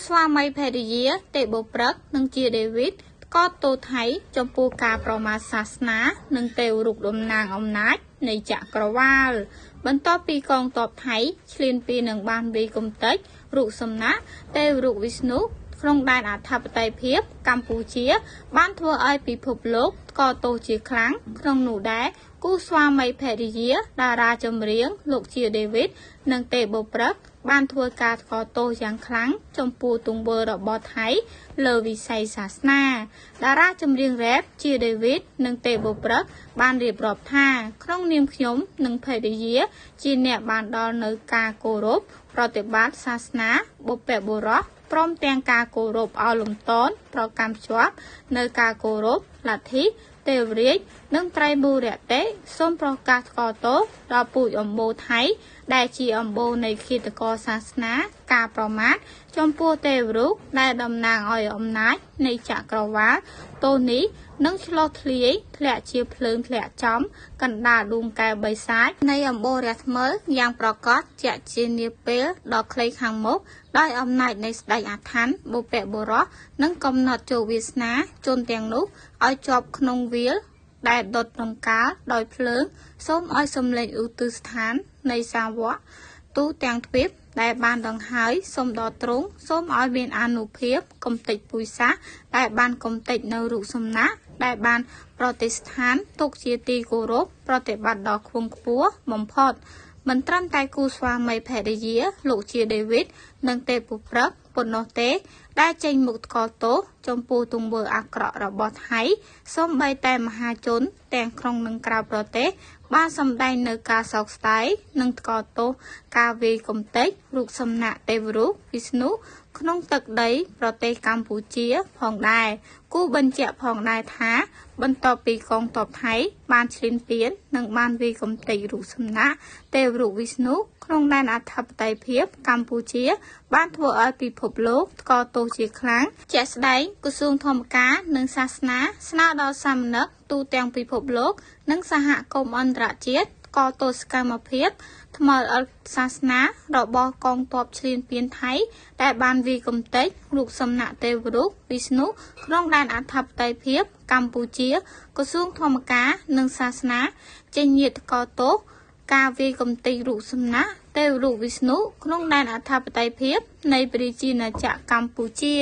ស្វាមីភរិយាទេបព្រឹកនិងជាដេវីតក៏ទោថៃចំពោះការប្រមាថសាសនានិងទេវរូបតំណាងអំណាចនៃចក្រវាលបន្ទាប់ពីកងទ័ពថៃឈ្លានពាននឹងបានវាយកំទេចរូបសំណាកទេវរូបវិស្ណុក្នុងដែនអធិបតេយ្យភាពកម្ពុជាបានធ្វើឲ្យពិភពលោកក៏ទោសជាខ្លាំងក្នុងនោះដែរគូស្វាមីភរិយាតារាចម្រៀងលោកជាដេវីតនិងទេបព្រឹកបានធ្វើការថ្កោលទោសយ៉ាងខ្លាំងចំពោះទង្វើរបស់ថៃលើវិស័យសាសនាតារាចម្រៀងរ៉េបជាដេវីតនិងទេបព្រឹកបានរៀបរាប់ថាក្នុងនាមខ្ញុំនិងភរិយាជាអ្នកបានដល់នៅការគោរពប្រតិបត្តិសាសនាបុព្វបុរសព្រមទាំងការគោរពឲ្យលំទោនប្រកាន់ភ្ជាប់នៅការគោរពលទ្ធិទេវរាជនិងត្រៃបូរតិសូមប្រកាសថ្កោលទោសដល់ពូជអម្បូរថៃដែលជាអម្បូរនៃឃាតករសាសនាការប្រមាថចំពោះទេវរូបដែលតំណាងឲ្យអំណាចនៃចក្រវាលទោសនេះនឹងឆ្លោះធ្លាយធ្លាក់ជាភ្លើងធ្លាក់ចំកណ្ដាលដួងកែវបិសាចនៃអម្បូររះថ្មើរយ៉ាងប្រកបជាជានាពេលដ៏ខ្លីខាងមុខដោយអំណាចនៃស្ដេចអាថ័ន្តបុព្វបុរសនិងកំណត់ជោគវាសនាជនទាំងនោះឲ្យជាប់ក្នុងវាលដែលដុតរំកាលដោយភ្លើងសូមឲ្យសំឡេងឧទ្ទិសស្ថាននៃសាវកទូទាំងទ្វីបដែលបានដង្ហើយសូមដល់ទ្រង់សូមឲ្យមានអានុភាពកំទេចពុយសាសដែលបានកំទេចនៅរូបសំណាកដែលបានប្រតិស្ថានទុកជាទីគោរពប្រតិបត្តិដ៏ខ្ពង់ខ្ពស់បំផុតមិនត្រឹមតែគូស្វាមីភរិយាលោកជាដេវីតនិងទេពព្រឹកប៉ុណ្ណោះទេដែលចេញមុខថ្កោលទោសចំពោះទង្វើអាក្រក់របស់ថៃសូម្បីតែមហាជនទាំងក្នុងនិងក្រៅប្រទេសបានសម្ដែងនៅការសោកស្ដាយនិងថ្កោលទោសការវាយកំទេចរូបសំណាកទេវរូបវិស្ណុក្នុងទឹកដីប្រទេសកម្ពុជាផងដែរគូបញ្ជាក់ផងដែរថាបន្ទាប់ពីកងទ័ពថៃបានឈ្លានពាននិងបានវាយកំទេចរូបសំណាកទេវរូបវិស្ណុក្នុងដែនអធិបតេយ្យភាពកម្ពុជាបានធ្វើឲ្យពិភពលោកថ្កោលទោសជាខ្លាំងជាក់ស្ដែងក្រសួងធម្មការនិងសាសនាស្នើដល់សាមណេរទូទាំងពិភពលោកនិងសហគមន៍អន្តរជាតិកោតទោសកម្មភាពថ្មើរអល់សាសនារបស់កងទ័ពឈ្លានពានថៃដែលបានវាយកំទេចរូបសំណាកទេវរូបវិស្ណុក្នុងដែនអធិបតេយ្យភាពកម្ពុជាក្រសួងធម្មការនិងសាសនាចេញញាតកោតទោសការវាយកំទេចរូបសំណាកទេវរូបវិស្ណុក្នុងដែនអធិបតេយ្យភាពនៃប្រជាណាចក្រកម្ពុជា